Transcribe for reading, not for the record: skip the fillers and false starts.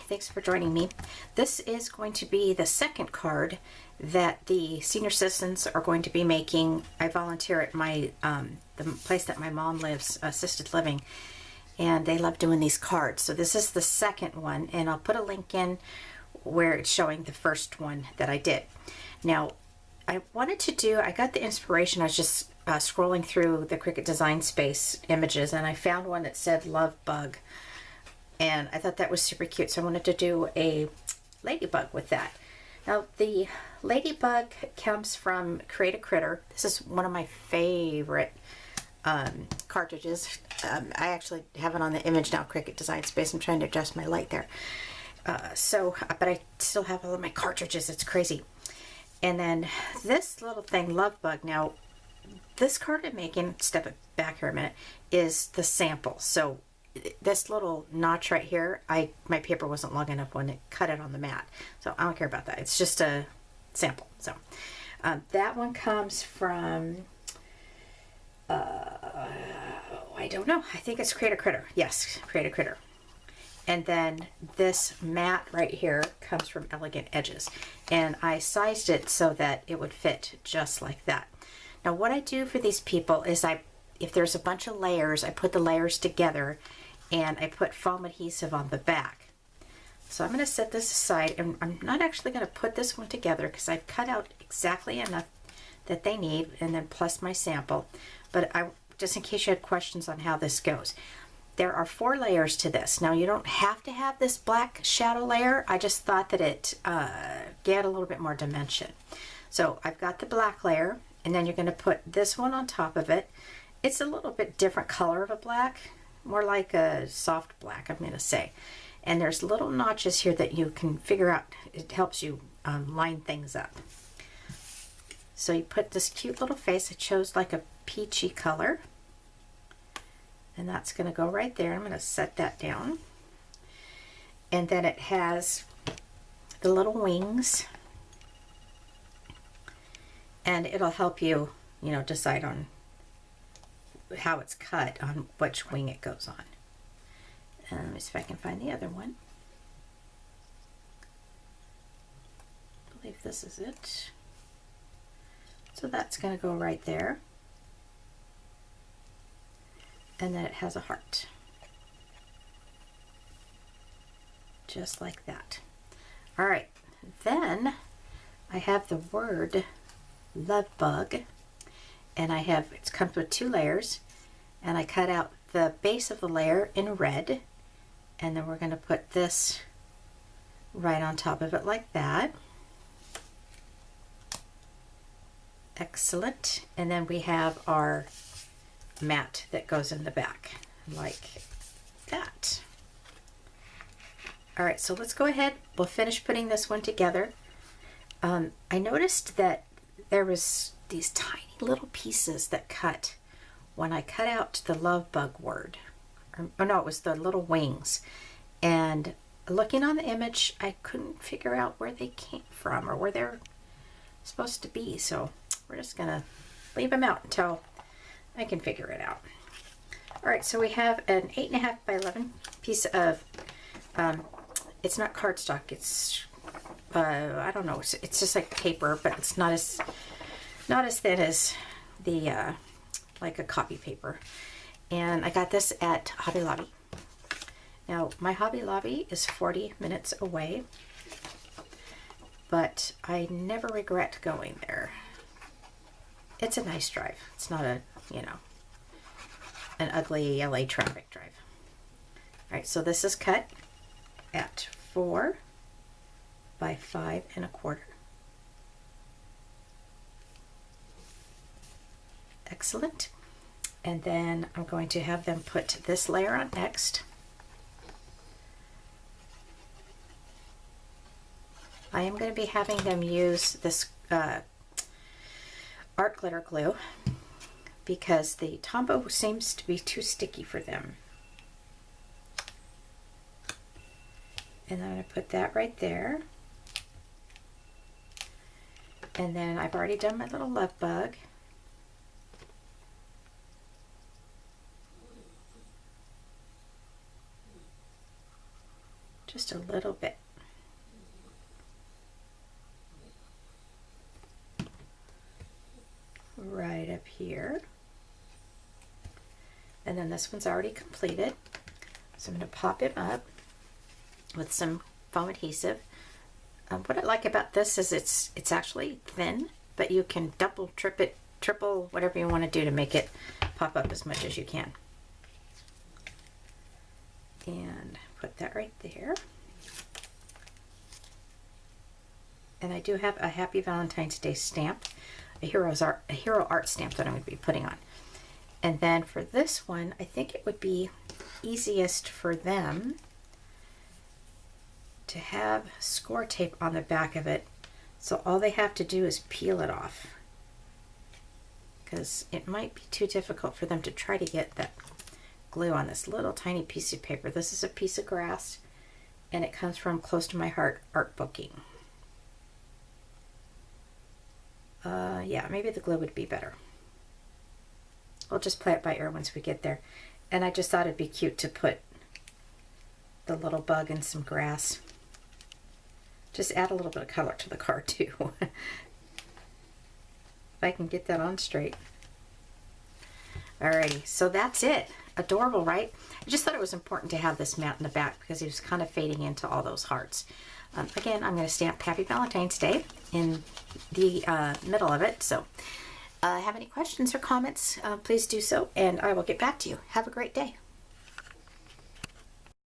Thanks for joining me. This is going to be the second card that the senior citizens are going to be making. I volunteer at my the place that my mom lives, assisted living, and they love doing these cards. So this is the second one, and I'll put a link in where it's showing the first one that I did. Now, I got the inspiration. I was just scrolling through the Cricut Design Space images, and I found one that said Love Bug. And I thought that was super cute, so I wanted to do a ladybug with that. Now, the ladybug comes from Create a Critter. This is one of my favorite cartridges. I actually have it on the image now, Cricut Design Space. I'm trying to adjust my light there. But I still have all of my cartridges. It's crazy. And then this little thing, Love Bug. Now, this card I'm making, step it back here a minute, is the sample. So this little notch right here, my paper wasn't long enough when it cut it on the mat, so I don't care about that. It's just a sample. So that one comes from I don't know, I think it's Create a Critter. Yes, Create a Critter. And then this mat right here comes from Elegant Edges, and I sized it so that it would fit just like that. Now what I do for these people is if there's a bunch of layers, I put the layers together and I put foam adhesive on the back. So I'm going to set this aside, and I'm not actually going to put this one together because I've cut out exactly enough that they need, and then plus my sample. But just in case you had questions on how this goes, there are 4 layers to this. Now you don't have to have this black shadow layer. I just thought that it get a little bit more dimension. So I've got the black layer, and then you're going to put this one on top of it. It's a little bit different color of a black, more like a soft black, I'm going to say. And there's little notches here that you can figure out. It helps you line things up. So you put this cute little face. I chose like a peachy color, and that's going to go right there. I'm going to set that down. And then it has the little wings, and it'll help you, decide on how it's cut, on which wing it goes on. Let me see if I can find the other one. I believe this is it. So that's going to go right there. And then it has a heart. Just like that. All right. Then I have the word Love Bug. And it comes with 2 layers, and I cut out the base of the layer in red, and then we're going to put this right on top of it like that. Excellent. And then we have our mat that goes in the back like that. All right, so let's go ahead. We'll finish putting this one together. I noticed that there was these tiny little pieces that cut when I cut out the Love Bug word. Oh no, it was the little wings. And looking on the image, I couldn't figure out where they came from or where they're supposed to be. So we're just gonna leave them out until I can figure it out. All right, so we have an 8.5 by 11 piece of, it's not cardstock, it's, I don't know, it's just like paper, but it's not as thin as the like a copy paper. And I got this at Hobby Lobby. Now my Hobby Lobby is 40 minutes away, but I never regret going there. It's a nice drive. It's not a, an ugly LA traffic drive. All right, so this is cut at 4 by 5 1/4. Excellent. And then I'm going to have them put this layer on next. I am going to be having them use this art glitter glue because the Tombow seems to be too sticky for them. And I'm going to put that right there. And then I've already done my little love bug. just a little bit. Right up here. And then this one's already completed. So I'm going to pop it up with some foam adhesive. What I like about this is it's actually thin, but you can double, triple, whatever you want to do to make it pop up as much as you can. And put that right there. And I do have a Happy Valentine's Day stamp, a hero art stamp that I'm going to be putting on. And then for this one, I think it would be easiest for them to have score tape on the back of it, so all they have to do is peel it off, because it might be too difficult for them to try to get that glue on this little tiny piece of paper. This is a piece of grass, and it comes from Close to My Heart art booking. Yeah, maybe the glue would be better. We'll just play it by ear once we get there. And I just thought it'd be cute to put the little bug and some grass. Just add a little bit of color to the card too. If I can get that on straight. Alrighty, so that's it. Adorable, right? I just thought it was important to have this mat in the back because he was kind of fading into all those hearts. Again, I'm going to stamp Happy Valentine's Day in the middle of it. So have any questions or comments, please do so, and I will get back to you. Have a great day.